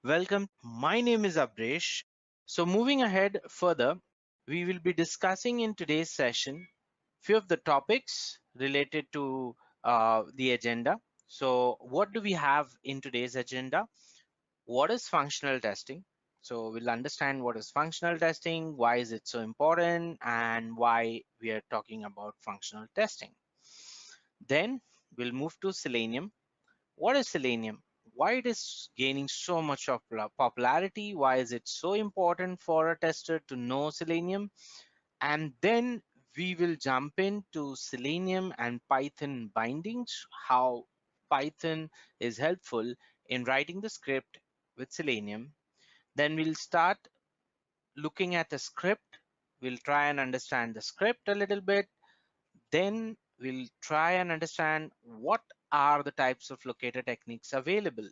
Welcome. My name is Abresh. So moving ahead further, we will be discussing in today's session few of the topics related to the agenda. So what do we have in today's agenda? What is functional testing? So we'll understand what is functional testing, why is it so important, and why we are talking about functional testing. Then we'll move to Selenium. What is Selenium? Why it is gaining so much of popularity? Why is it so important for a tester to know Selenium? And then we will jump into Selenium and Python bindings, how Python is helpful in writing the script with Selenium. Then we'll start looking at the script. We'll try and understand the script a little bit. Then we'll try and understand what are the types of locator techniques available.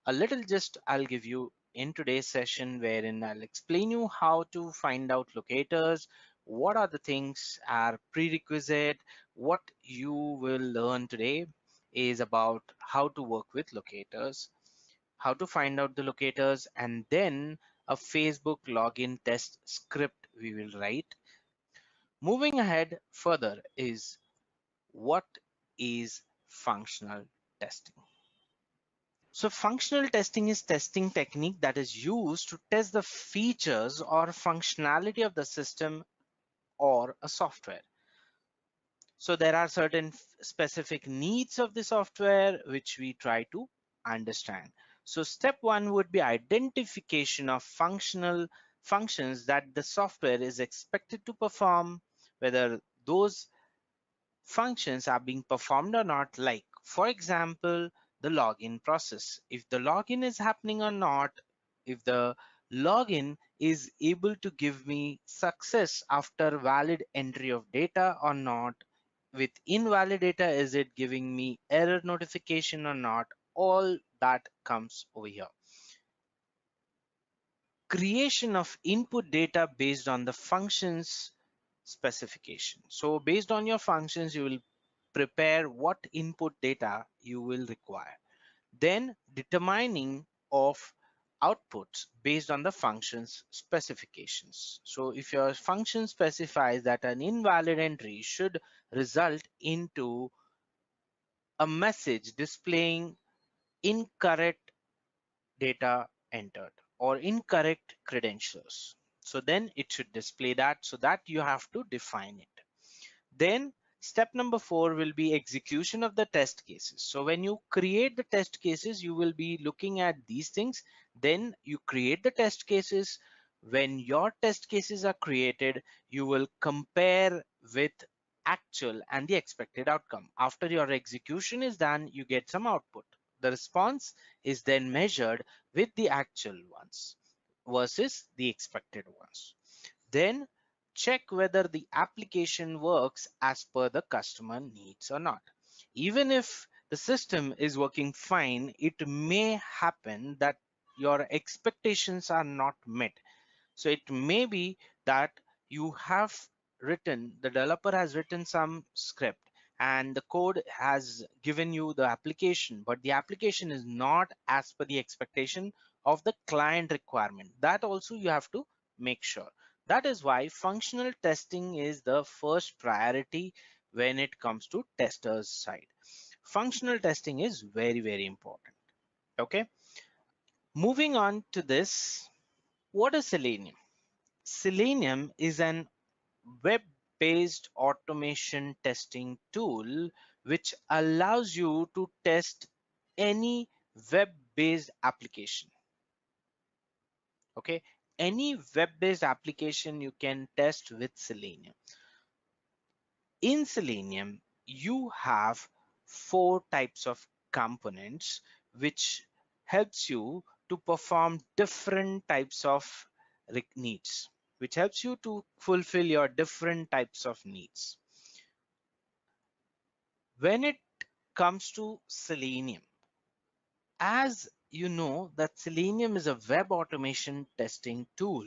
A little gist I'll give you in today's session, wherein I'll explain you how to find out locators, what are the things are prerequisite. What you will learn today is about how to work with locators, how to find out the locators, and then a Facebook login test script we will write. Moving ahead further is what is functional testing. So functional testing is testing technique that is used to test the features or functionality of the system or a software. So there are certain specific needs of the software which we try to understand. So step one would be identification of functional functions that the software is expected to perform, whether those functions are being performed or not. Like for example, the login process, if the login is happening or not, if the login is able to give me success after valid entry of data or not, with invalid data, is it giving me error notification or not, all that comes over here. Creation of input data based on the functions specification. So based on your functions, you will prepare what input data you will require. Then determining of outputs based on the functions specifications. So if your function specifies that an invalid entry should result into a message displaying incorrect data entered or incorrect credentials, so then it should display that, so that you have to define it. Then step number 4 will be execution of the test cases. So when you create the test cases, you will be looking at these things. Then you create the test cases. When your test cases are created, you will compare with actual and the expected outcome. After your execution is done, you get some output. The response is then measured with the actual ones versus the expected ones. Then check whether the application works as per the customer needs or not. Even if the system is working fine, it may happen that your expectations are not met. So it may be that you have written, the developer has written some script and the code has given you the application, but the application is not as per the expectation of the client requirement. That also you have to make sure. That is why functional testing is the first priority when it comes to testers side. Functional testing is very, very important. Okay. Moving on to this, what is Selenium? Selenium is an web-based automation testing tool which allows you to test any web-based application. Okay, any web-based application you can test with Selenium. In Selenium, you have 4 types of components which helps you to perform different types of needs, which helps you to fulfill your different types of needs. When it comes to Selenium, as you know that Selenium is a web automation testing tool,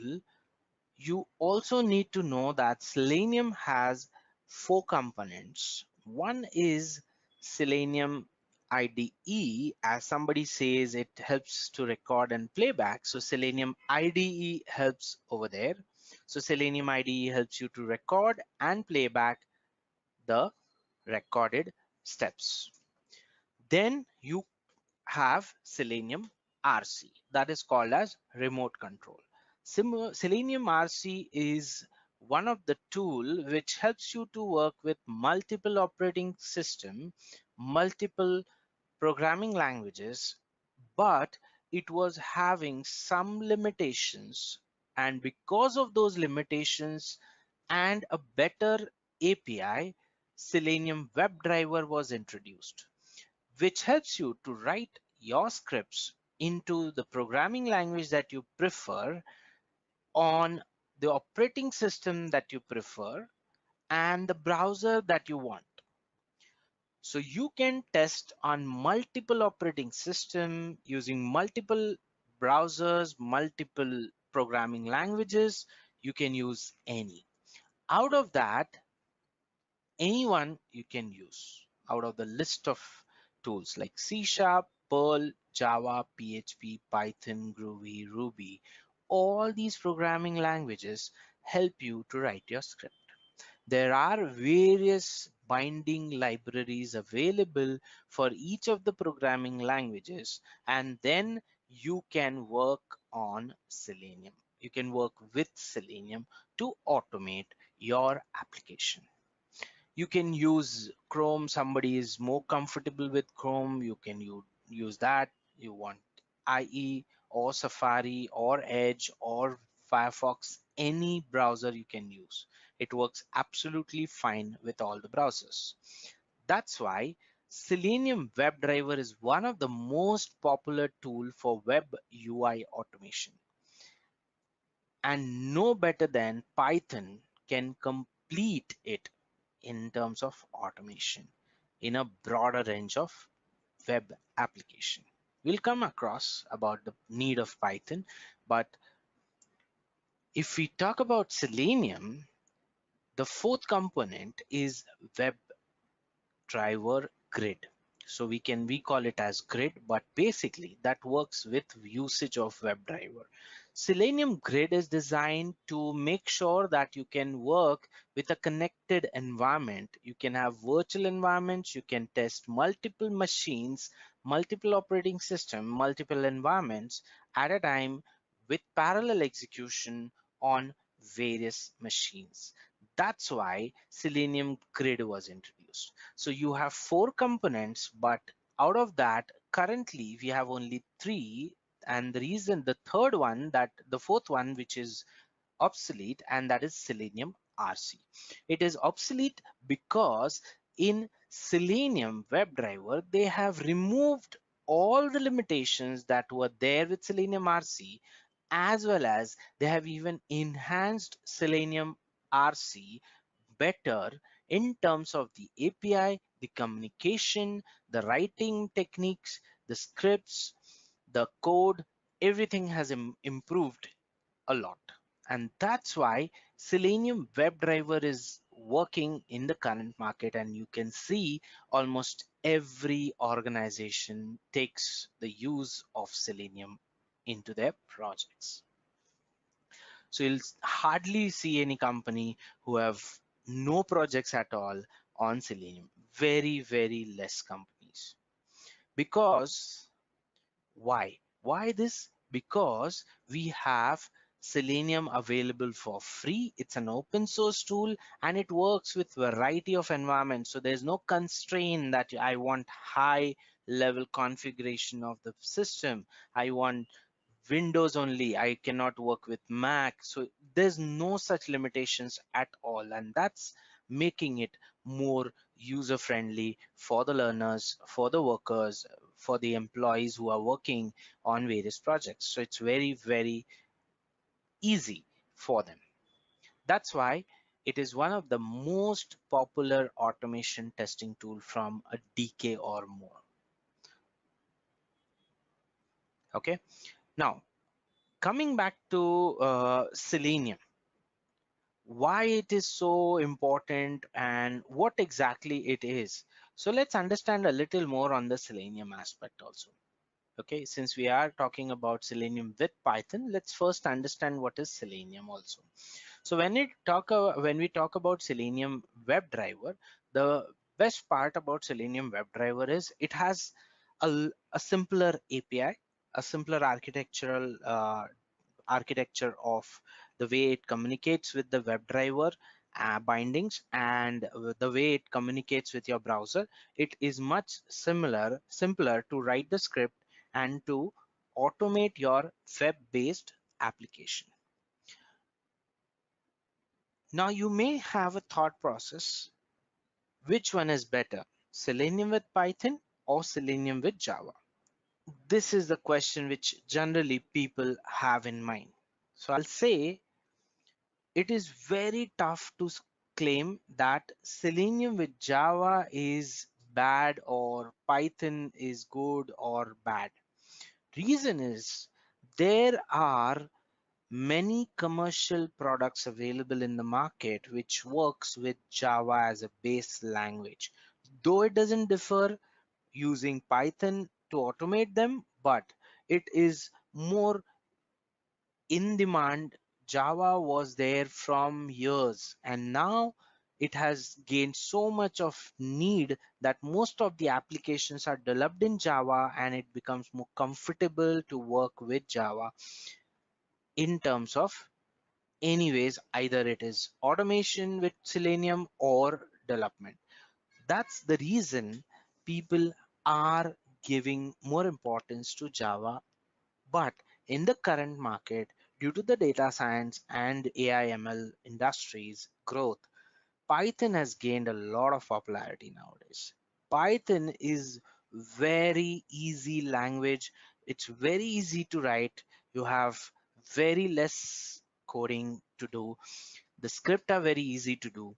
you also need to know that Selenium has 4 components. One is Selenium IDE, as somebody says, it helps to record and playback. So Selenium IDE helps over there. So Selenium IDE helps you to record and playback the recorded steps. Then you have Selenium RC, that is called as remote control. Selenium RC is one of the tool which helps you to work with multiple operating system, multiple programming languages, but it was having some limitations, and because of those limitations and a better API, Selenium WebDriver was introduced, which helps you to write your scripts into the programming language that you prefer on the operating system that you prefer and the browser that you want. So you can test on multiple operating system using multiple browsers, multiple programming languages. You can use any. Out of that, anyone you can use out of the list of tools like C#, Perl, Java, PHP, Python, Groovy, Ruby. All these programming languages help you to write your script. There are various binding libraries available for each of the programming languages, and then you can work on Selenium. You can work with Selenium to automate your application. You can use Chrome. Somebody is more comfortable with Chrome, you can use that. You want IE or Safari or Edge or Firefox, any browser you can use. It works absolutely fine with all the browsers. That's why Selenium WebDriver is one of the most popular tool for web UI automation, and no better than Python can complete it in terms of automation in a broader range of web application. We'll come across about the need of Python, but if we talk about Selenium, the fourth component is WebDriver grid. So we call it as grid, but basically that works with usage of WebDriver. Selenium grid is designed to make sure that you can work with a connected environment. You can have virtual environments, you can test multiple machines, multiple operating system, multiple environments at a time with parallel execution on various machines. That's why Selenium grid was introduced. So you have four components, but out of that, currently we have only three. And the reason, the third one, that the fourth one, which is obsolete, and that is Selenium RC. It is obsolete because in Selenium WebDriver, they have removed all the limitations that were there with Selenium RC, as well as they have even enhanced Selenium RC better in terms of the API, the communication, the writing techniques, the scripts, the code, everything has improved a lot. And that's why Selenium WebDriver is working in the current market, and you can see almost every organization takes the use of Selenium into their projects. So you'll hardly see any company who have no projects at all on Selenium. Very, very less companies. Because why? Why this? Because we have Selenium available for free. It's an open source tool and it works with variety of environments. So there's no constraint that I want high level configuration of the system. I want Windows only. I cannot work with Mac. So there's no such limitations at all. And that's making it more user friendly for the learners, for the workers, for the employees who are working on various projects. So it's very, very easy for them. That's why it is one of the most popular automation testing tool from a decade or more. Okay. Now, coming back to Selenium, why it is so important and what exactly it is. So let's understand a little more on the Selenium aspect also. Okay, since we are talking about Selenium with Python, let's first understand what is Selenium also. So when we talk about Selenium WebDriver, the best part about Selenium WebDriver is it has a simpler API, a simpler architecture of the way it communicates with the WebDriver bindings, and the way it communicates with your browser. It is much simpler to write the script and to automate your web-based application. Now you may have a thought process, which one is better, Selenium with Python or Selenium with Java? This is the question which generally people have in mind. So I'll say it is very tough to claim that Selenium with Java is bad or Python is good or bad. Reason is there are many commercial products available in the market which works with Java as a base language. Though it doesn't differ using Python to automate them, but it is more in demand. Java was there from years, and now it has gained so much of need that most of the applications are developed in Java, and it becomes more comfortable to work with Java in terms of, anyways, either it is automation with Selenium or development. That's the reason people are giving more importance to Java. But in the current market, due to the data science and AI ML industries growth, Python has gained a lot of popularity nowadays. Python is very easy language. It's very easy to write. You have very less coding to do. The script are very easy to do.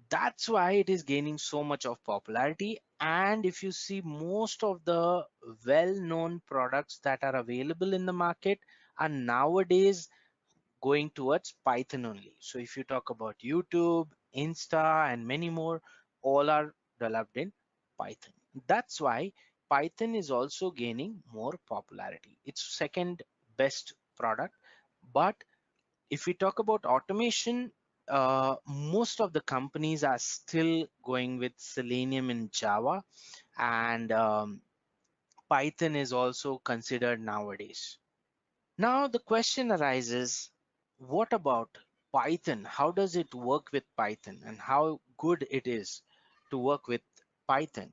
That's why it is gaining so much of popularity. And if you see, most of the well-known products that are available in the market are nowadays going towards Python only. So if you talk about YouTube, Insta, and many more, all are developed in Python. That's why Python is also gaining more popularity. It's second best product. But if we talk about automation, most of the companies are still going with Selenium in Java, and Python is also considered nowadays. Now the question arises, what about Python? How does it work with Python, and how good it is to work with Python?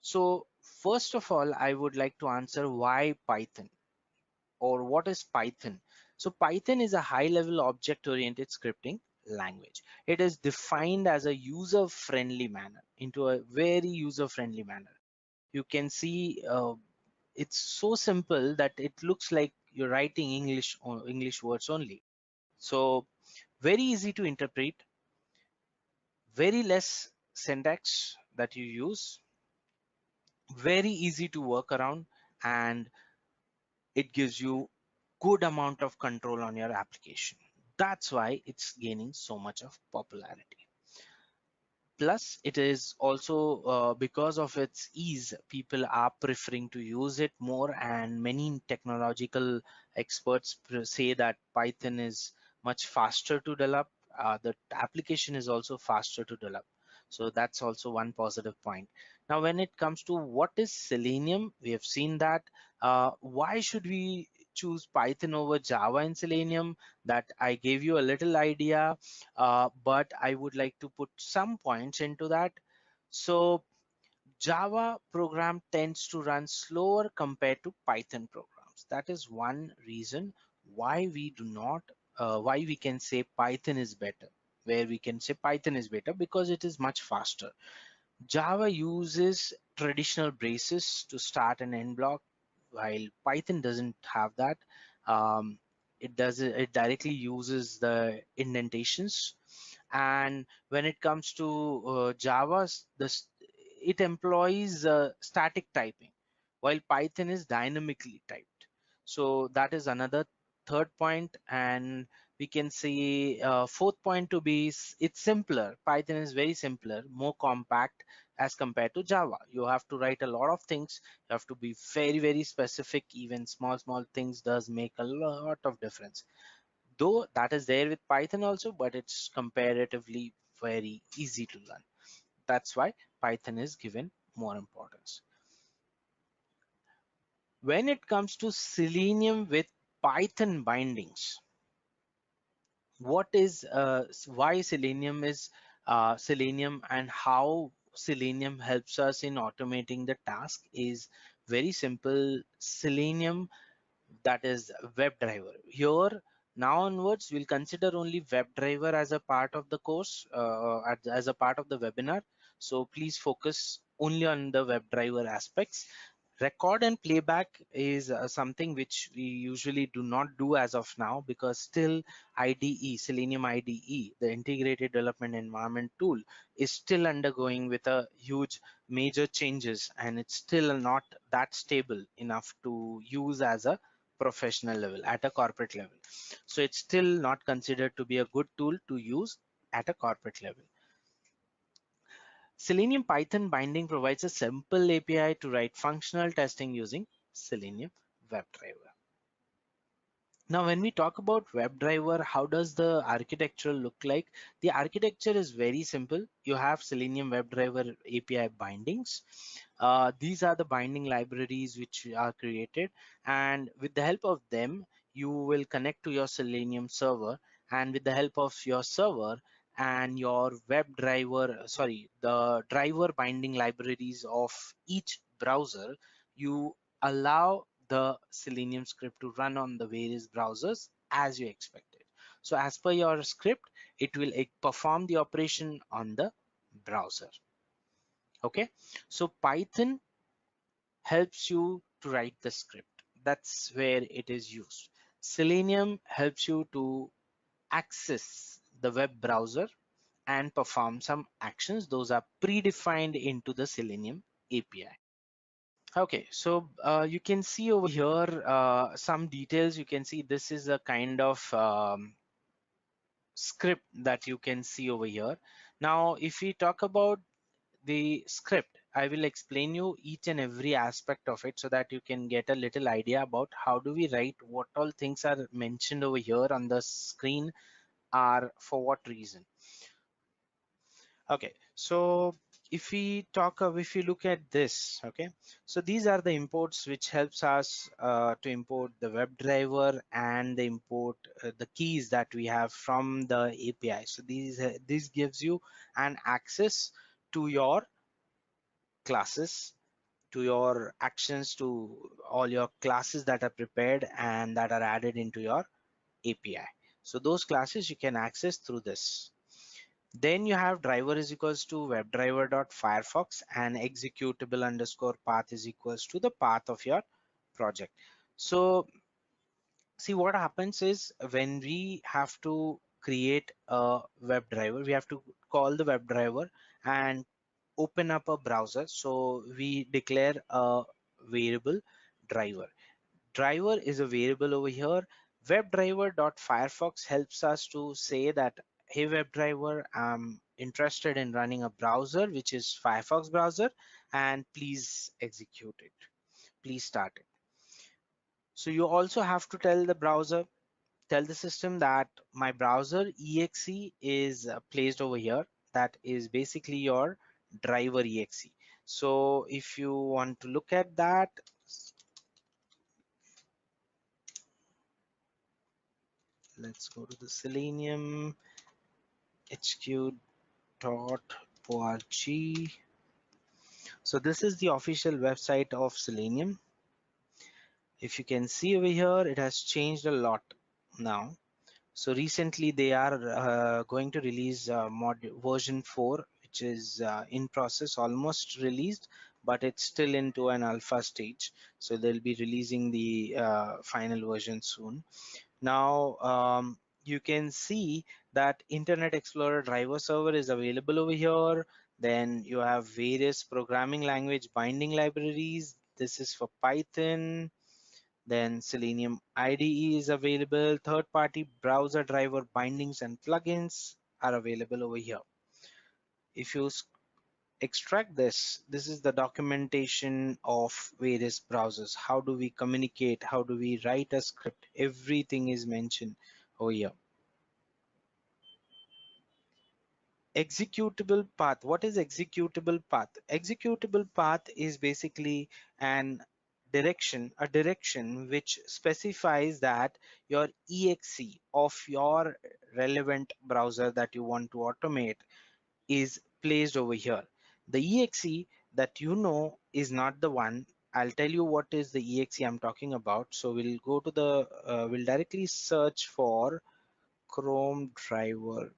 So first of all, I would like to answer why Python, or what is Python. So Python is a high-level object-oriented scripting language. It is defined as a user-friendly manner, into a very user-friendly manner. You can see it's so simple that it looks like you're writing English or English words only. So very easy to interpret, very less syntax that you use, very easy to work around, and it gives you good amount of control on your application. That's why it's gaining so much of popularity. Plus, it is also because of its ease, people are preferring to use it more, and many technological experts say that Python is much faster to develop. The application is also faster to develop. So that's also one positive point. Now, when it comes to what is Selenium, we have seen that. Why should we choose Python over Java and Selenium? That I gave you a little idea, but I would like to put some points into that. So Java program tends to run slower compared to Python programs. That is one reason why we do not, why we can say Python is better. Where we can say Python is better because it is much faster. Java uses traditional braces to start and end block, while Python doesn't have that. It directly uses the indentations. And when it comes to Java, it employs static typing, while Python is dynamically typed. So that is another third point, and we can see fourth point to be it's simpler. Python is very simpler, more compact as compared to Java. You have to write a lot of things. You have to be very specific. Even small things does make a lot of difference. Though that is there with Python also, but it's comparatively very easy to learn. That's why Python is given more importance. When it comes to Selenium with Python bindings, what is why Selenium is Selenium, and how Selenium helps us in automating the task is very simple. Selenium, that is WebDriver. Here now onwards we'll consider only WebDriver as a part of the course, as a part of the webinar. So please focus only on the WebDriver aspects. Record and playback is something which we usually do not do as of now, because still IDE, Selenium IDE, the integrated development environment tool, is still undergoing with a huge major changes, and it's still not that stable enough to use as a professional level, at a corporate level. So it's still not considered to be a good tool to use at a corporate level. Selenium Python binding provides a simple API to write functional testing using Selenium WebDriver. Now, when we talk about WebDriver, how does the architecture look like? The architecture is very simple. You have Selenium WebDriver API bindings. These are the binding libraries which are created, and with the help of them, you will connect to your Selenium server, and with the help of your server and your WebDriver, sorry, the driver binding libraries of each browser, you allow the Selenium script to run on the various browsers as you expected. So as per your script, it will perform the operation on the browser. Okay, so Python helps you to write the script. That's where it is used. Selenium helps you to access the web browser and perform some actions. Those are predefined into the Selenium API. Okay, so you can see over here some details. You can see this is a kind of script that you can see over here. Now, if we talk about the script, I will explain you each and every aspect of it so that you can get a little idea about how do we write, what all things are mentioned over here on the screen are for what reason. Okay, so if we look at this, okay, so these are the imports which helps us to import the WebDriver and the import the keys that we have from the API. So this gives you an access to your classes, to your actions, to all your classes that are prepared and that are added into your API. So those classes you can access through this. Then you have driver is equals to webdriver.firefox, and executable underscore path is equals to the path of your project. So see, what happens is when we have to create a WebDriver, we have to call the WebDriver and open up a browser. So we declare a variable driver. Driver is a variable over here. WebDriver.firefox helps us to say that, hey WebDriver, I'm interested in running a browser which is Firefox browser, and please execute it, please start it. So you also have to tell the browser, tell the system that my browser exe is placed over here. That is basically your driver exe. So if you want to look at that, let's go to the Selenium hq.org. So this is the official website of Selenium. If you can see over here, it has changed a lot now. So recently they are going to release version 4, which is in process, almost released, but it's still into an alpha stage. So they'll be releasing the final version soon. Now you can see that Internet Explorer driver server is available over here. Then you have various programming language binding libraries. This is for Python. Then Selenium IDE is available. Third-party browser driver bindings and plugins are available over here. If you extract this is the documentation of various browsers. How do we communicate? How do we write a script? Everything is mentioned over here. Executable path. What is executable path? Executable path is basically a direction which specifies that your exe of your relevant browser that you want to automate is placed over here. The exe that you know is not the one. I'll tell you what is the exe I'm talking about. So we'll go to the we'll directly search for Chrome driver.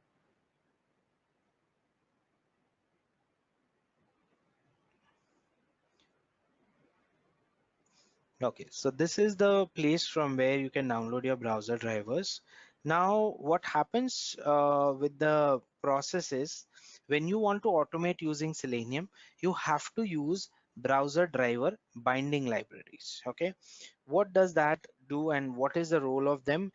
Okay, so this is the place from where you can download your browser drivers. Now, what happens with the process is when you want to automate using Selenium, you have to use browser driver binding libraries. Okay, what does that do and what is the role of them?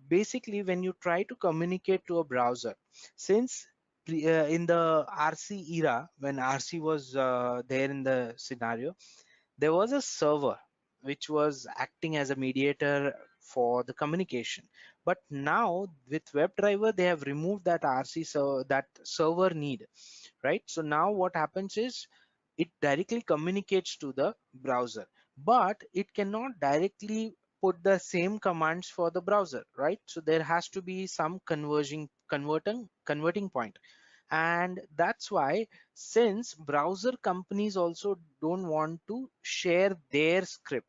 Basically, when you try to communicate to a browser, since in the RC era, when RC was there in the scenario, there was a server which was acting as a mediator for the communication. But now with WebDriver, they have removed that RC that server need, right? So now what happens is it directly communicates to the browser, but it cannot directly put the same commands for the browser, right? So there has to be some converting point. And that's why, since browser companies also don't want to share their script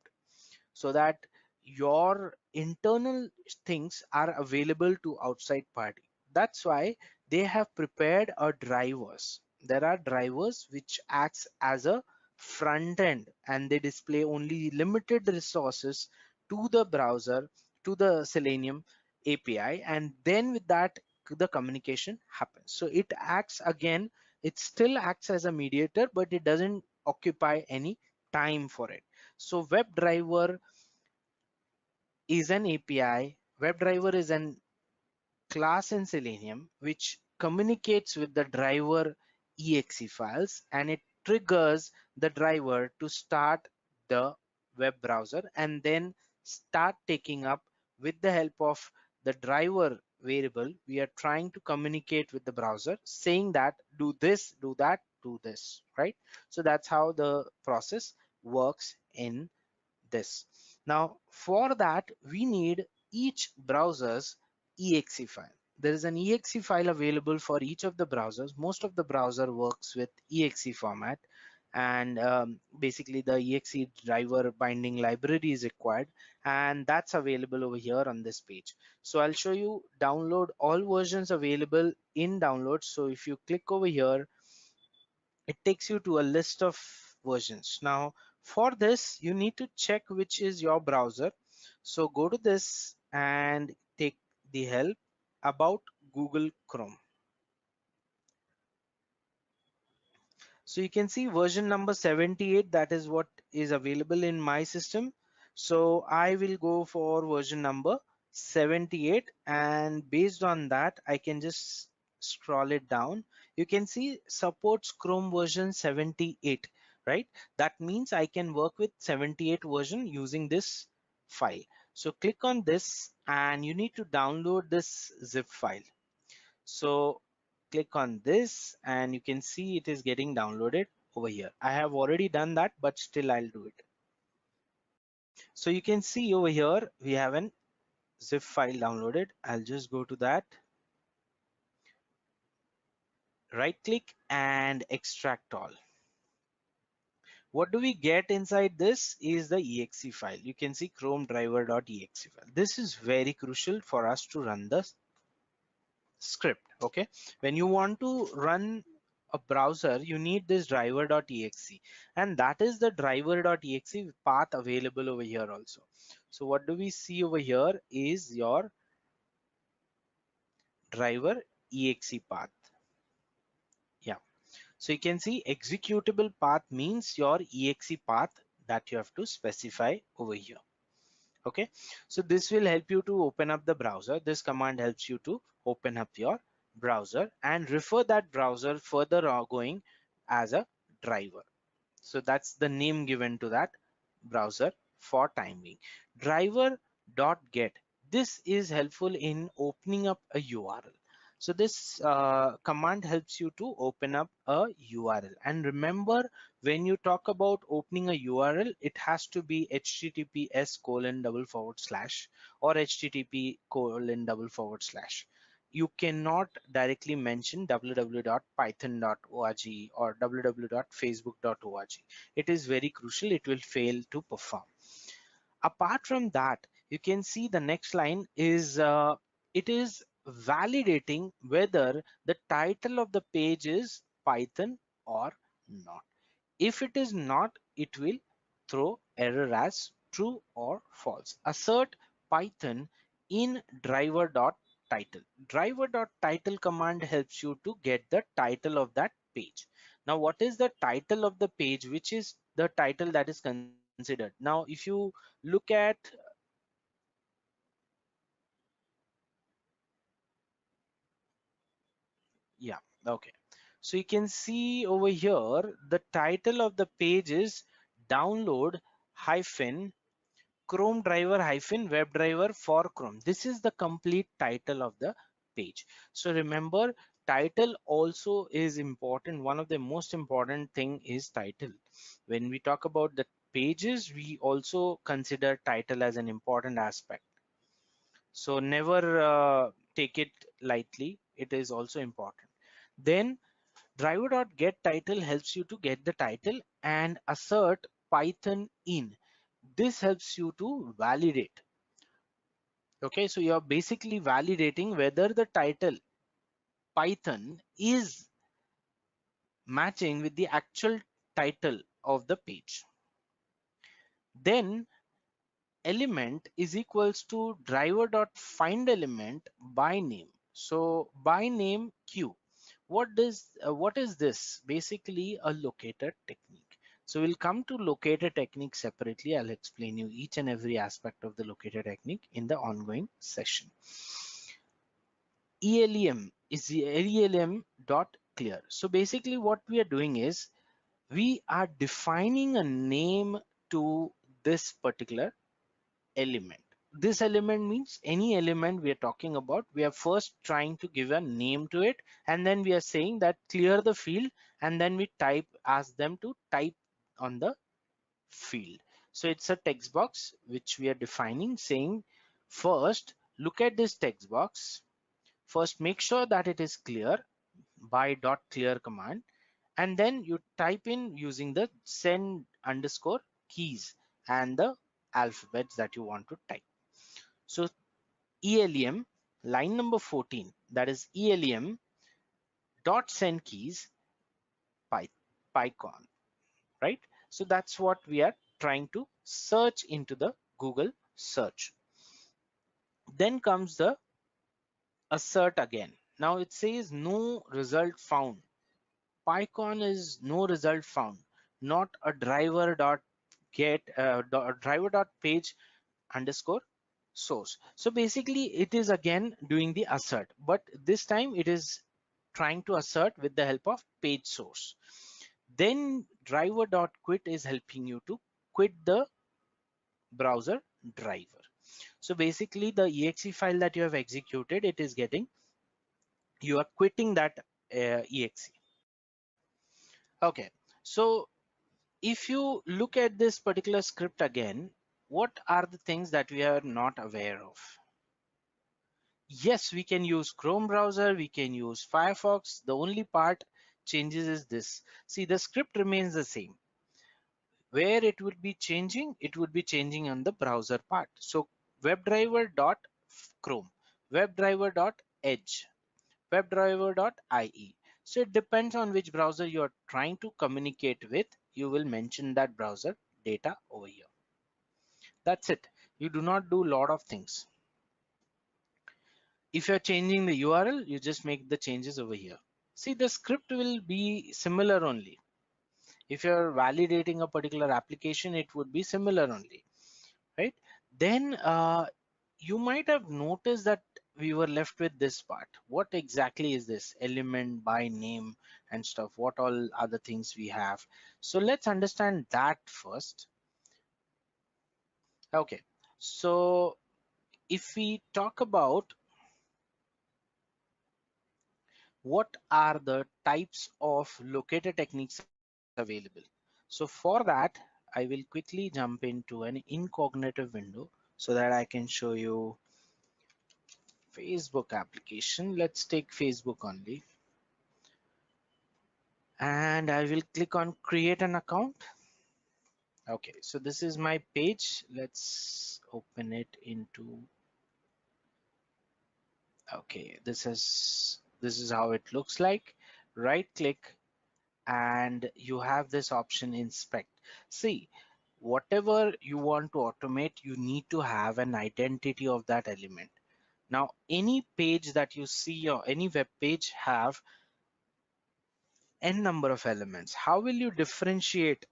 so that your internal things are available to outside party, that's why they have prepared a drivers. There are drivers which acts as a front end, and they display only limited resources to the browser, to the Selenium API, and then with that the communication happens. So it acts again, it still acts as a mediator, but it doesn't occupy any time for it. So WebDriver is an API. WebDriver is an class in Selenium which communicates with the driver exe files, and it triggers the driver to start the web browser and then start taking up, with the help of the driver variable. We are trying to communicate with the browser saying that do this, do that, do this, right? So that's how the process works in this. Now for that we need each browser's exe file. There is an exe file available for each of the browsers. Most of the browser works with exe format, and basically the exe driver binding library is required, and that's available over here on this page. So I'll show you download all versions available in downloads. So if you click over here, it takes you to a list of versions. Now for this you need to check which is your browser. So go to this and take the help about Google Chrome. So you can see version number 78, that is what is available in my system. So I will go for version number 78, and based on that I can just scroll it down. You can see supports Chrome version 78, right? That means I can work with 78 version using this file. So click on this and you need to download this zip file. So click on this and you can see it is getting downloaded over here. I have already done that, but still I'll do it. So you can see over here we have an zip file downloaded. I'll just go to that, right click and extract all. What do we get inside this is the exe file. You can see chrome driver.exe file. This is very crucial for us to run the script. Okay, when you want to run a browser, you need this driver.exe, and that is the driver.exe path available over here also. So what do we see over here is your driver exe path. Yeah, so you can see executable path means your exe path that you have to specify over here. Okay, so this will help you to open up the browser. This command helps you to open up your browser and refer that browser further going as a driver. So that's the name given to that browser for time being. Driver.get. This is helpful in opening up a URL. So this command helps you to open up a URL. And remember, when you talk about opening a URL, it has to be https:// or http:// you cannot directly mention www.python.org or www.facebook.org. It is very crucial. It will fail to perform. Apart from that, you can see the next line is it is validating whether the title of the page is Python or not. If it is not, it will throw error as true or false. Assert Python in driver.title. Driver.title command helps you to get the title of that page. Now, what is the title of the page? Which is the title that is considered? Now, if you look at, yeah, okay. So you can see over here, the title of the page is download hyphen Chrome driver hyphen WebDriver for Chrome. This is the complete title of the page. So remember, title also is important. One of the most important thing is title. When we talk about the pages, we also consider title as an important aspect. So never take it lightly. It is also important. Then driver.get title helps you to get the title and assert Python in. This helps you to validate. Okay, so you're basically validating whether the title Python is matching with the actual title of the page. Then element is equals to driver.find element by name. So by name Q. What is this? Basically a locator technique. So we'll come to locator technique separately. I'll explain you each and every aspect of the locator technique in the ongoing session. ELEM is the ELEM dot clear. So basically what we are doing is we are defining a name to this particular element. This element means any element we are talking about, we are first trying to give a name to it, and then we are saying that clear the field, and then we ask them to type on the field. So it's a text box which we are defining, saying first look at this text box. First make sure that it is clear by dot clear command, and then you type in using the send underscore keys and the alphabets that you want to type. So ELEM line number 14, that is ELEM dot send keys pycon, right? So that's what we are trying to search into the Google search. Then comes the assert again. Now it says no result found. PyCon is no result found, not a driver dot get driver dot page underscore source. So basically it is again doing the assert, but this time it is trying to assert with the help of page source. Then driver dot quit is helping you to quit the browser driver. So basically the exe file that you have executed, it is getting, you are quitting that exe. Okay, so if you look at this particular script again, what are the things that we are not aware of? Yes, we can use Chrome browser, we can use Firefox. The only part changes is this. See, the script remains the same. Where it would be changing, it would be changing on the browser part. So WebDriver.Chrome, WebDriver.Edge, WebDriver.IE. So it depends on which browser you are trying to communicate with. You will mention that browser data over here. That's it. You do not do a lot of things. If you're changing the URL, you just make the changes over here. See, the script will be similar only. If you're validating a particular application, it would be similar only, right? Then you might have noticed that we were left with this part. What exactly is this element by name and stuff? What all other things we have? So let's understand that first. Okay, so if we talk about what are the types of locator techniques available, so for that I will quickly jump into an incognito window so that I can show you Facebook application. Let's take Facebook only, and I will click on create an account. Okay, so this is my page. Let's open it into, okay, this is how it looks like. Right click and you have this option inspect. See, whatever you want to automate, you need to have an identity of that element. Now any page that you see or any web page have n number of elements. How will you differentiate?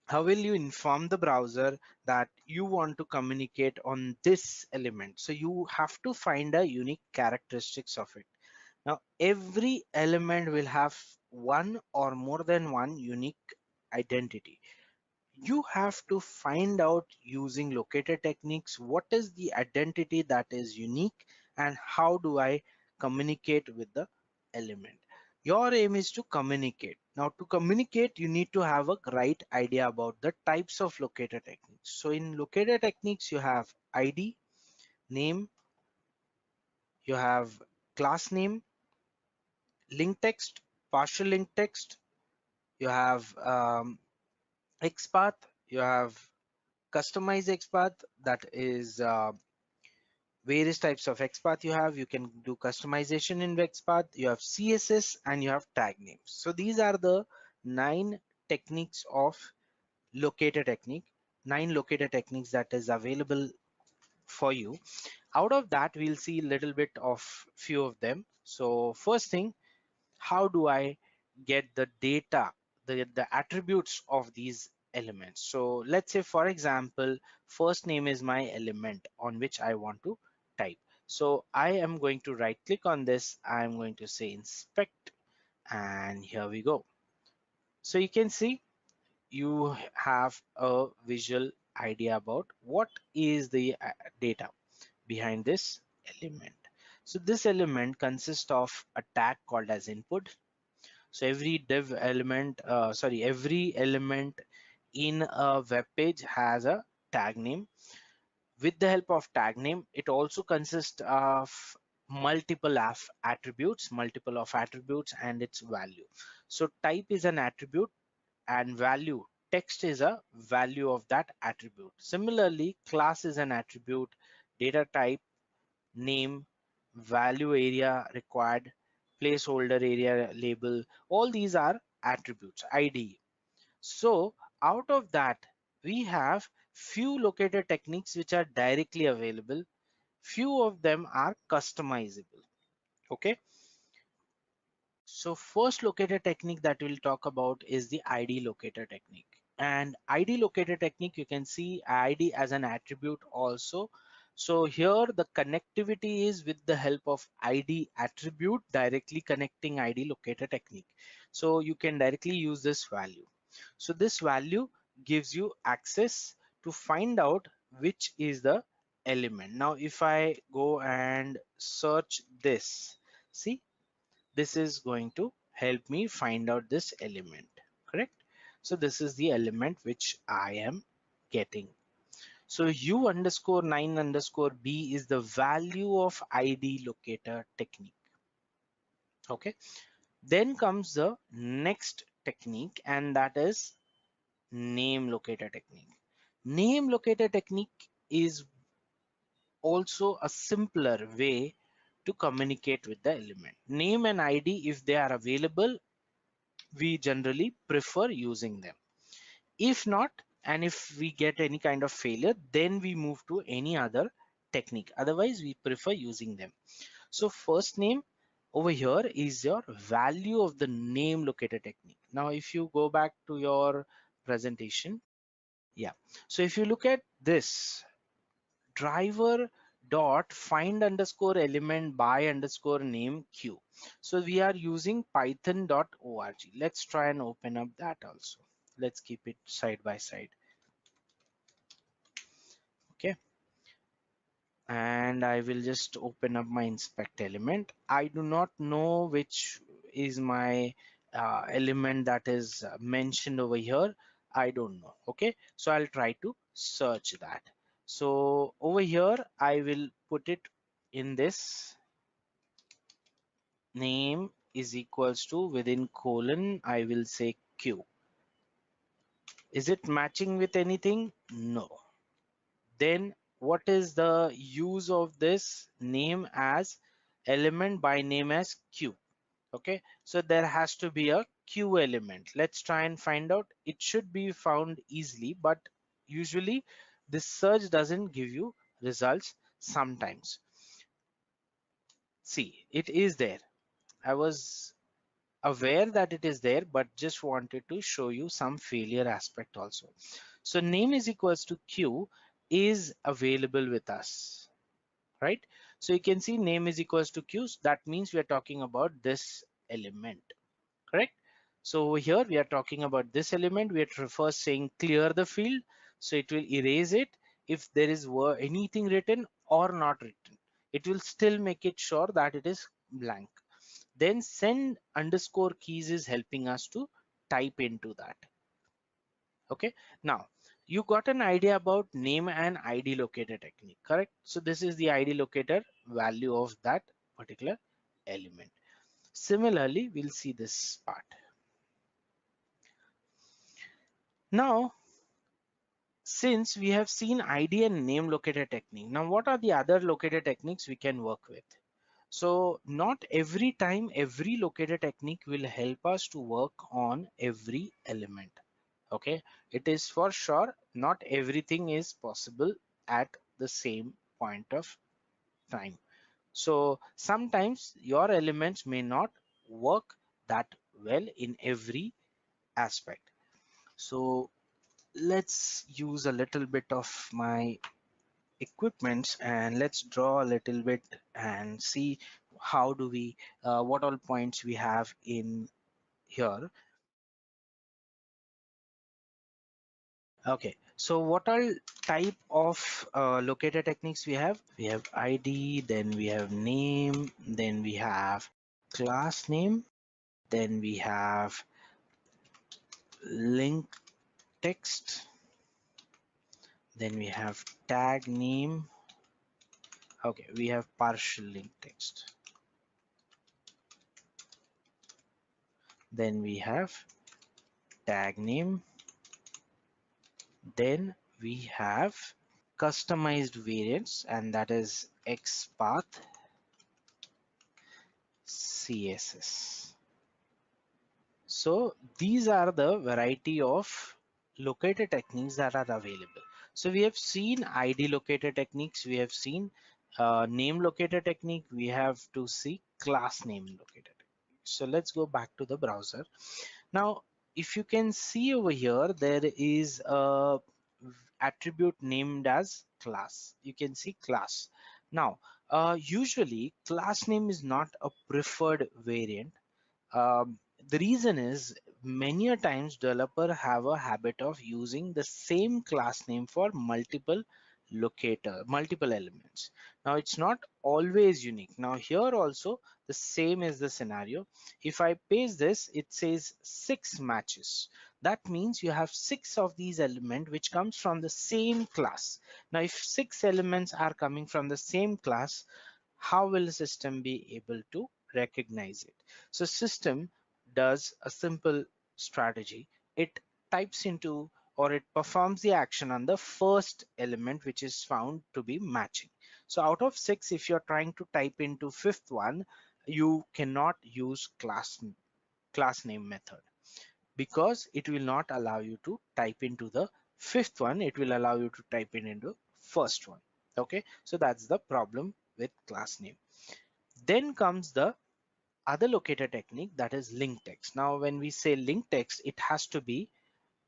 How will you inform the browser that you want to communicate on this element? So you have to find a unique characteristics of it. Now every element will have one or more than one unique identity. You have to find out using locator techniques what is the identity that is unique and how do I communicate with the element. Your aim is to communicate. Now to communicate you need to have a right idea about the types of locator techniques. So in locator techniques you have ID, name, you have class name, link text, partial link text, you have XPath, you have customize XPath, that is various types of XPath you have. You can do customization in XPath. You have CSS and you have tag names. So these are the 9 techniques of locator technique, 9 locator techniques that is available for you. Out of that, we'll see a little bit of few of them. So first thing, how do I get the data, the attributes of these elements? So let's say, for example, first name is my element on which I want to type. So I am going to right click on this. I'm going to say inspect, and here we go. So you can see you have a visual idea about what is the data behind this element. So this element consists of a tag called as input. So every div element, every element in a web page has a tag name. With the help of tag name, it also consists of multiple of attributes and its value. So type is an attribute and value. Text is a value of that attribute. Similarly, class is an attribute, data type, name, value area required, placeholder area label, all these are attributes, ID. So out of that, we have few locator techniques which are directly available. Few of them are customizable. Okay. So first locator technique that we'll talk about is the ID locator technique. And ID locator technique, you can see ID as an attribute also. So here the connectivity is with the help of ID attribute, directly connecting ID locator technique. So you can directly use this value. So this value gives you access to find out which is the element. Now if I go and search this, see, this is going to help me find out this element, correct? So this is the element which I am getting. So u underscore 9 underscore b is the value of ID locator technique. Okay, then comes the next technique, and that is name locator technique. Name locator technique is also a simpler way to communicate with the element. Name and ID, if they are available, we generally prefer using them. If not, and if we get any kind of failure, then we move to any other technique. Otherwise, we prefer using them. So first name over here is your value of the name locator technique. Now, if you go back to your presentation, yeah. So if you look at this, driver dot find underscore element by underscore name q. So we are using python.org. Let's try and open up that also. Let's keep it side by side. Okay, and I will just open up my inspect element. I do not know which is my element that is mentioned over here. I don't know. Okay, so I'll try to search that. So over here I will put it in this name is equals to within colon I will say q. Is it matching with anything? No. Then what is the use of this name as element by name as q? Okay, so there has to be a q element. Let's try and find out. It should be found easily, but usually this search doesn't give you results sometimes. See, it is there. I was aware that it is there, but just wanted to show you some failure aspect also. So name is equals to q is available with us, right? So you can see name is equals to q. That means we are talking about this element, correct? So over here we are talking about this element. We are first saying clear the field, so it will erase it if there is anything written or not written. It will still make it sure that it is blank. Then send underscore keys is helping us to type into that. Okay, now you got an idea about name and ID locator technique, correct? So this is the ID locator value of that particular element. Similarly, we'll see this part. Now, since we have seen ID and name locator technique, now what are the other locator techniques we can work with? So not every time every locator technique will help us to work on every element. Okay, it is for sure not everything is possible at the same point of time. So sometimes your elements may not work that well in every aspect. So let's use a little bit of my equipments and let's draw a little bit and see how do we what all points we have in here. Okay, so what all type of locator techniques we have? We have ID, then we have name, then we have class name, then we have link text, then we have tag name. Okay, we have partial link text. Then we have tag name. Then we have customized variants, and that is XPath CSS. So these are the variety of locator techniques that are available. So we have seen ID locator techniques, we have seen name locator technique, we have to see class name locator technique. So let's go back to the browser. Now, if you can see over here, there is a attribute named as class. You can see class. Now, usually class name is not a preferred variant. The reason is many a times developer have a habit of using the same class name for multiple elements. Now it's not always unique. Now here also the same is the scenario. If I paste this, it says 6 matches. That means you have 6 of these elements which comes from the same class. Now if 6 elements are coming from the same class, how will the system be able to recognize it? So system does a simple strategy. It types into or it performs the action on the first element which is found to be matching. So out of 6, if you're trying to type into fifth one, you cannot use class name method because it will not allow you to type into the fifth one. It will allow you to type in into first one. Okay, so that's the problem with class name. Then comes the other locator technique, that is link text. Now when we say link text, it has to be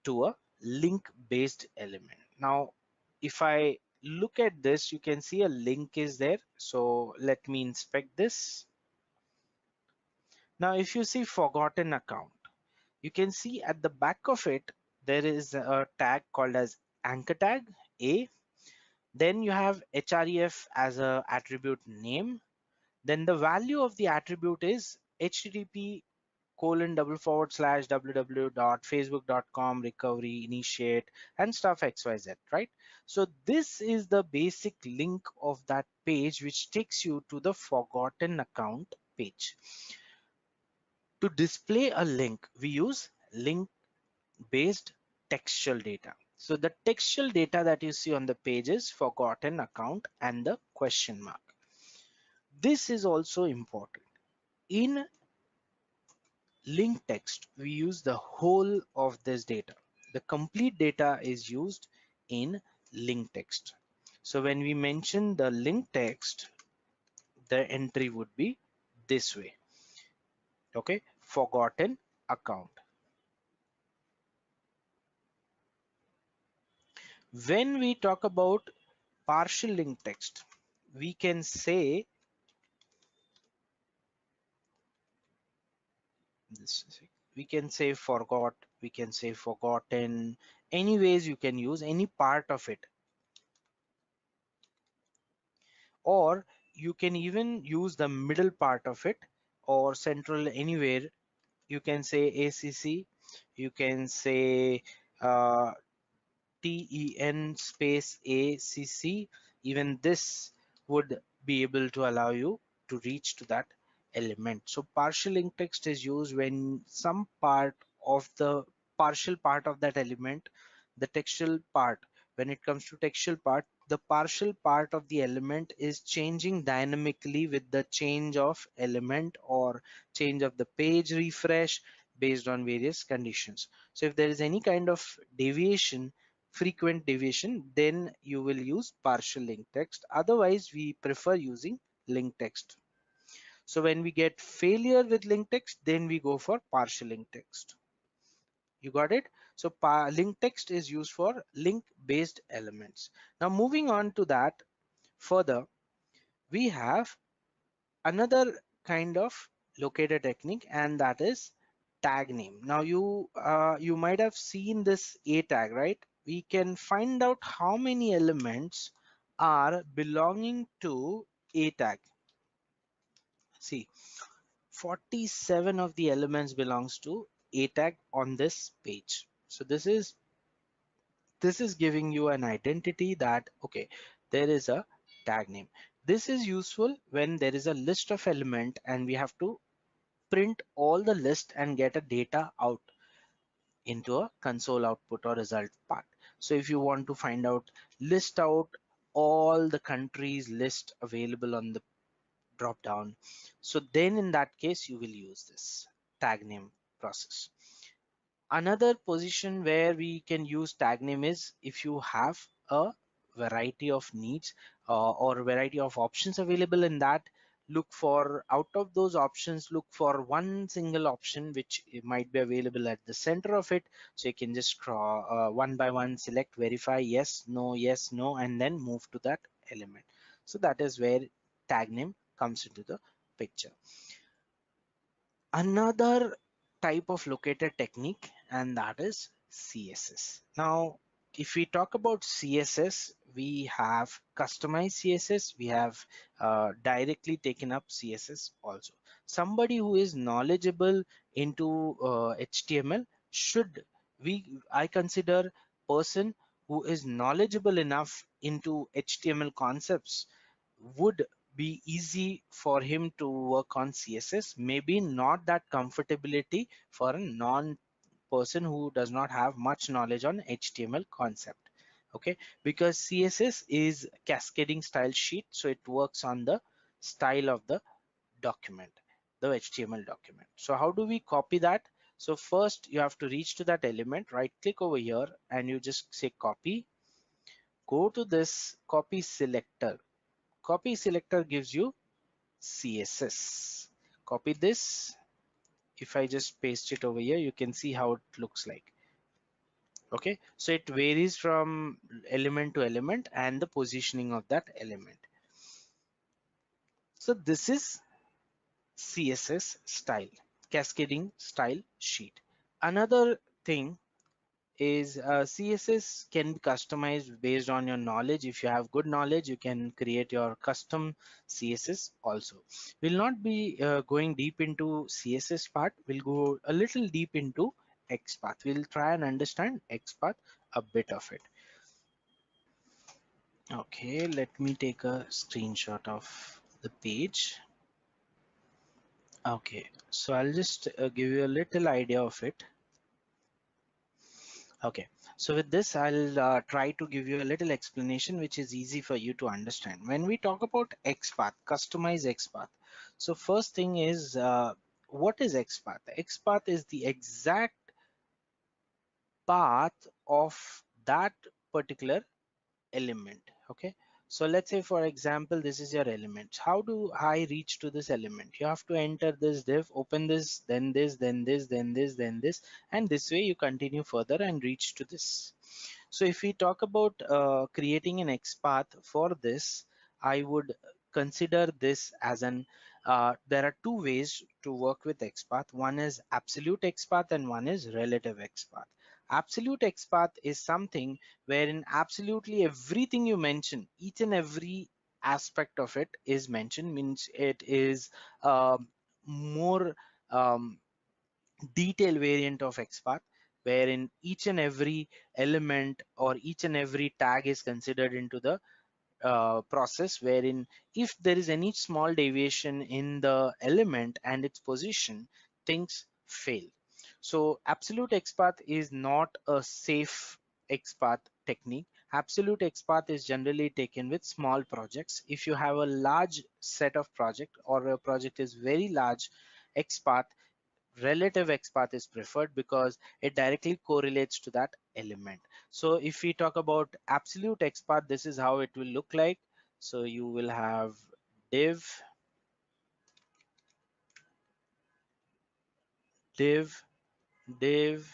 to a link based element. Now if I look at this, you can see a link is there. So let me inspect this. Now, if you see forgotten account, you can see at the back of it, there is a tag called as anchor tag A. Then you have href as a attribute name. Then the value of the attribute is http://www.facebook.com recovery initiate and stuff xyz, right? So this is the basic link of that page which takes you to the forgotten account page. To display a link, we use link based textual data. So the textual data that you see on the page is forgotten account and the question mark. This is also important. In link text, we use the whole of this data. The complete data is used in link text. So when we mention the link text, the entry would be this way. Okay, forgotten account. When we talk about partial link text, we can say this. We can say forgot, we can say forgotten. Anyways, you can use any part of it, or you can even use the middle part of it or central anywhere. You can say ACC, you can say TEN space ACC. Even this would be able to allow you to reach to that element. So partial link text is used when some part of the partial part of that element, the textual part, when it comes to textual part, the partial part of the element is changing dynamically with the change of element or change of the page refresh based on various conditions. So if there is any kind of deviation, frequent deviation, then you will use partial link text. Otherwise, we prefer using link text. So when we get failure with link text, then we go for partial link text. You got it? So link text is used for link based elements. Now moving on to that further, we have another kind of locator technique, and that is tag name. Now you might have seen this A tag, right? We can find out how many elements are belonging to A tag. See, 47 of the elements belongs to A tag on this page. So this is giving you an identity that okay, there is a tag name. This is useful when there is a list of element and we have to print all the list and get a data out into a console output or result part. So if you want to find out, list out all the countries list available on the drop down, so then in that case you will use this tag name process. Another position where we can use tag name is if you have a variety of needs or variety of options available in that. Look for out of those options, look for one single option which might be available at the center of it. So you can just draw one by one, select, verify, yes, no, and then move to that element. So that is where tag name comes into the picture. Another type of locator technique, and that is CSS. Now, if we talk about CSS, we have customized CSS, we have directly taken up CSS also. Somebody who is knowledgeable into HTML should, I consider person who is knowledgeable enough into HTML concepts would be easy for him to work on CSS. Maybe not that comfortability for a non person who does not have much knowledge on HTML concept. Okay, because CSS is cascading style sheet, so it works on the style of the document, the HTML document. So how do we copy that? So first you have to reach to that element, right click over here and you just say copy. Go to this copy selector. Copy selector gives you CSS. Copy this. If I just paste it over here, you can see how it looks like. Okay, so it varies from element to element and the positioning of that element. So this is CSS style, cascading style sheet. Another thing is CSS can be customized based on your knowledge. If you have good knowledge, you can create your custom CSS also. We'll not be going deep into CSS part. We'll go a little deep into XPath. We'll try and understand XPath, a bit of it. Okay, let me take a screenshot of the page. Okay, so I'll just give you a little idea of it. Okay, so with this, I'll try to give you a little explanation which is easy for you to understand. When we talk about XPath, customize XPath. So first thing is, what is XPath? XPath is the exact path of that particular element. Okay, so let's say for example this is your element. How do I reach to this element? You have to enter this div, open this, then this, then this, then this, then this, and this way you continue further and reach to this. So if we talk about creating an XPath for this, I would consider this as an there are two ways to work with XPath. One is absolute XPath and one is relative XPath. Absolute XPath is something wherein absolutely everything you mention, each and every aspect of it is mentioned, means it is more um, detailed variant of XPath, wherein each and every element or each and every tag is considered into the process, wherein if there is any small deviation in the element and its position, things fail. So absolute XPath is not a safe XPath technique. Absolute XPath is generally taken with small projects. If you have a large set of project or a project is very large, XPath, relative XPath is preferred because it directly correlates to that element. So if we talk about absolute XPath, this is how it will look like. So you will have div, div, div,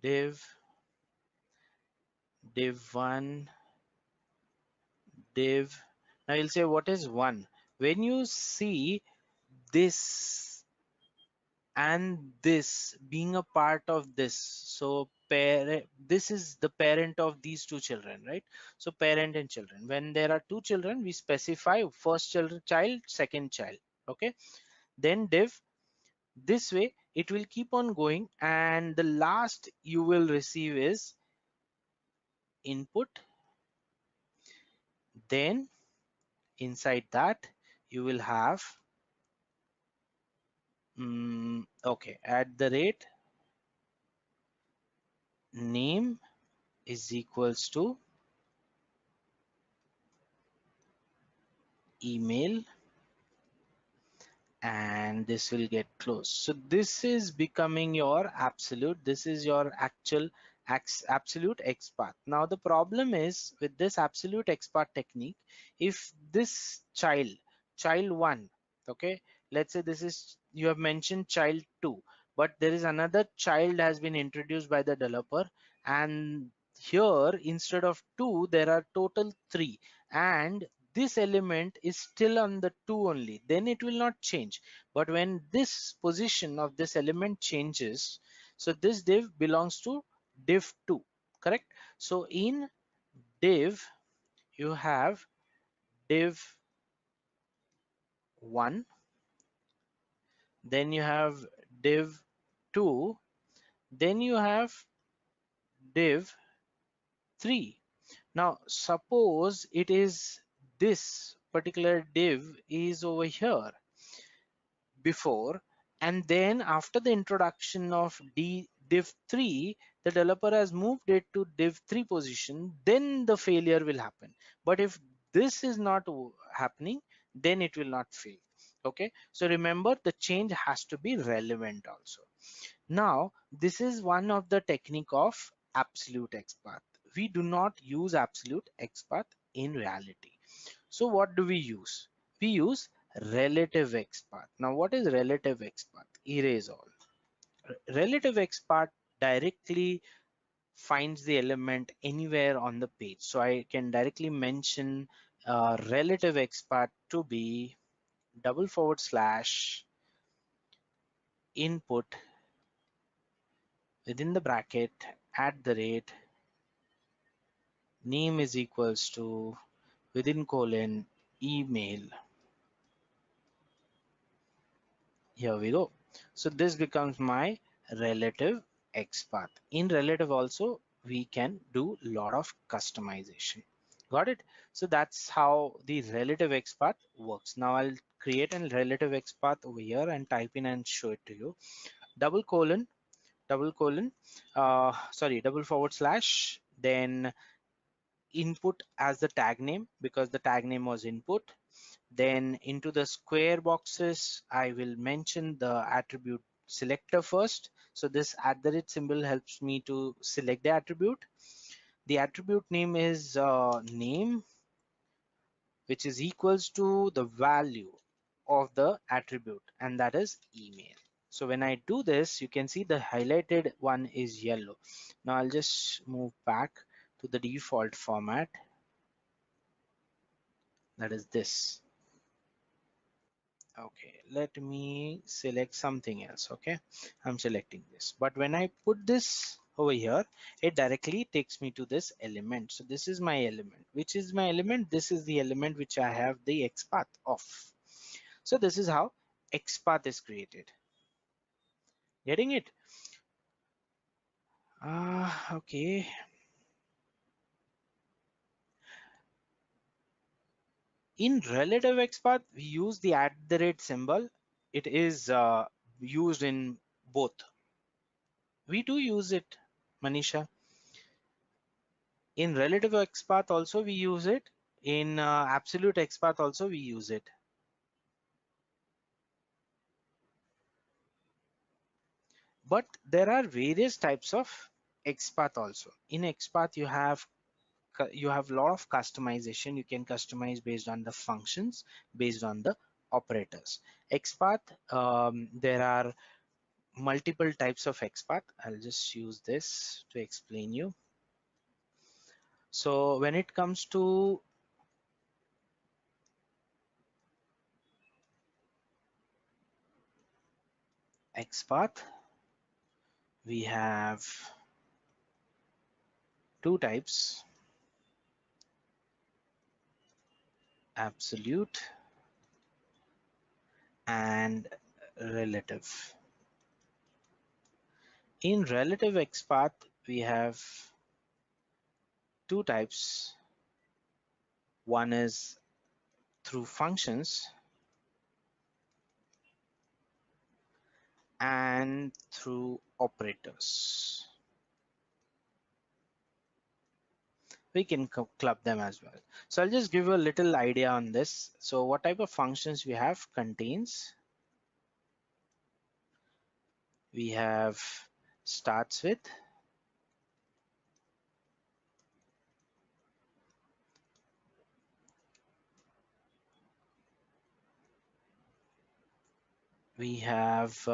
div, div1, div. Now you'll say, what is one? When you see this and this being a part of this, so parent, this is the parent of these two children, right? So parent and children, when there are two children, we specify first child, second child. Okay, then div, this way it will keep on going, and the last you will receive is input. Then inside that you will have okay, at the rate name is equals to email, and this will get closed. So this is becoming your absolute, this is your actual absolute XPath. Now the problem is with this absolute XPath technique, if this child 1, okay, let's say this is, you have mentioned child 2, but there is another child has been introduced by the developer, and here instead of 2 there are total 3, and this element is still on the 2 only, then it will not change. But when this position of this element changes, so this div belongs to div 2, correct? So in div you have div 1, then you have div 2, then you have div 3. Now suppose it is this particular div is over here before, and then after the introduction of div 3, the developer has moved it to div 3 position, then the failure will happen. But if this is not happening, then it will not fail. Okay, so remember the change has to be relevant also. Now this is one of the technique of absolute XPath. We do not use absolute XPath in reality. So what do we use? We use relative XPath. Now what is relative XPath? Erase all. Relative XPath directly finds the element anywhere on the page. So I can directly mention relative XPath to be // input within the bracket @ name is equals to within colon email. Here we go. So this becomes my relative XPath. In relative also, we can do a lot of customization. Got it? So that's how the relative XPath works. Now I'll create a relative XPath over here and type in and show it to you. Double colon, /, then input as the tag name because the tag name was input. Then into the square boxes, I will mention the attribute selector first. So this @ symbol helps me to select the attribute. The attribute name is name, which is equals to the value of the attribute, and that is email. So when I do this, you can see the highlighted one is yellow. Now I'll just move back to the default format. That is this. Okay, let me select something else. Okay, I'm selecting this, but when I put this over here, it directly takes me to this element. So this is my element. Which is my element? This is the element which I have the XPath of. So this is how XPath is created. Getting it? Okay. In relative XPath, we use the @ symbol. It is used in both. We do use it, Manisha. In relative XPath also we use it. In absolute XPath also we use it. But there are various types of XPath also. In XPath you have a lot of customization. You can customize based on the functions, based on the operators. XPath, there are multiple types of XPath. I'll just use this to explain you. So when it comes to XPath, we have two types: absolute and relative. In relative XPath, we have two types. One is through functions and through operators. We can club them as well. So I'll just give you a little idea on this. So what type of functions we have? Contains, we have starts with, we have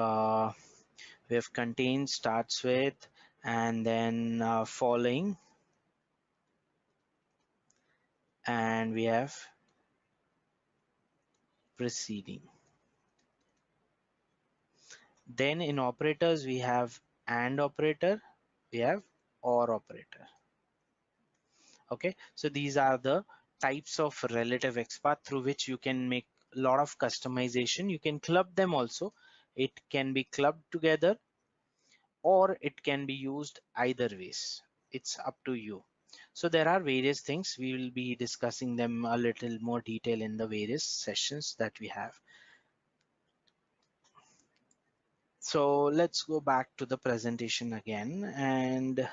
contains, starts with, and then following, and we have preceding. Then in operators we have AND operator, we have OR operator. Okay, so these are the types of relative XPath through which you can make a lot of customization. You can club them also. It can be clubbed together or it can be used either ways. It's up to you. So there are various things. We will be discussing them a little more detail in the various sessions that we have. So let's go back to the presentation again, and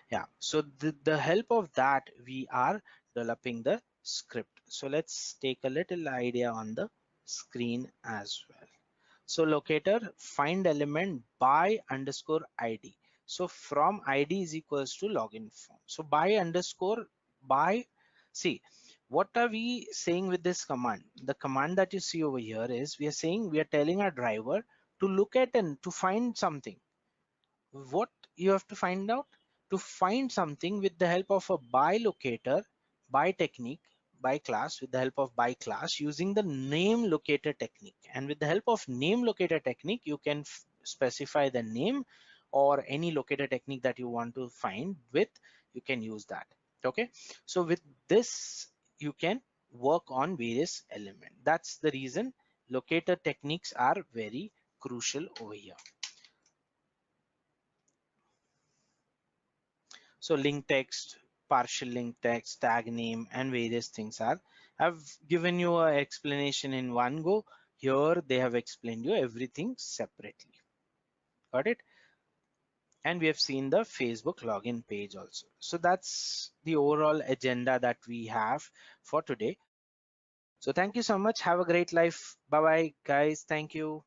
yeah, so the help of that we are developing the script. So let's take a little idea on the screen as well. So locator find element by underscore ID. So from ID is equals to login form. So by underscore by, see, what are we saying with this command? The command that you see over here is we are saying, we are telling our driver to look at and to find something. What you have to find out? To find something with the help of a by locator, by technique, by class, with the help of by class, using the name locator technique. And with the help of name locator technique, you can specify the name or any locator technique that you want to find with, you can use that. Okay, so with this you can work on various elements. That's the reason locator techniques are very crucial over here. So link text, partial link text, tag name, and various things are. I've given you an explanation in one go. Here they have explained you everything separately. Got it? And we have seen the Facebook login page also. So that's the overall agenda that we have for today. So thank you so much. Have a great life. Bye bye, guys. Thank you.